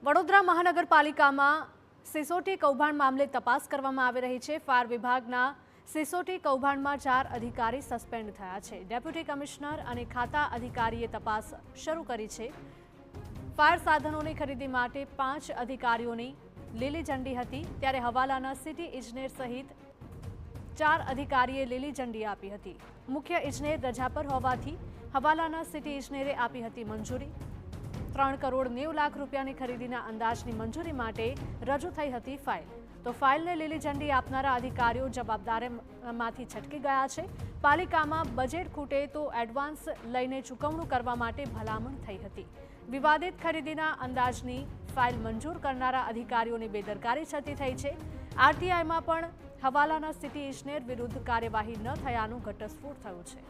વડોદરા મહાનગરપાલિકામાં સિસોટી કૌભાંડ મામલે તપાસ કરવામાં આવી રહી છે। ફાયર વિભાગના સિસોટી કૌભાંડમાં 4 અધિકારી સસ્પેન્ડ થયા છે। ડેપ્યુટી કમિશનર અને ખાતા અધિકારીએ તપાસ શરૂ કરી છે। ફાયર સાધનોની ખરીદી માટે 5 અધિકારીઓની લીલી ઝંડી હતી, ત્યારે હવાલાના સિટી ઇજનેર સહિત 4 અધિકારીએ લીલી ઝંડી આપી હતી। મુખ્ય ઇજનેર રજા પર હોવાથી હવાલાના સિટી ઇજનેરે આપી હતી મંજૂરી। 3 કરોડ 90 લાખ રૂપિયાની ખરીદીના અંદાજની મંજૂરી માટે રજૂ થઈ હતી ફાઇલ। તો ફાઇલને લીલી ઝંડી આપનારા અધિકારીઓ જવાબદારીમાંથી છટકી ગયા છે। પાલિકામાં બજેટ ખૂટે તો એડવાન્સ લઈને ચૂકવણું કરવા માટે ભલામણ થઈ હતી। વિવાદિત ખરીદીના અંદાજની ફાઇલ મંજૂર કરનારા અધિકારીઓની બેદરકારી છતી થઈ છે। આરટીઆઈમાં પણ હવાલાના સિટી ઇજનેર વિરુદ્ધ કાર્યવાહી ન થયાનું ઘટસ્ફોટ થયું છે।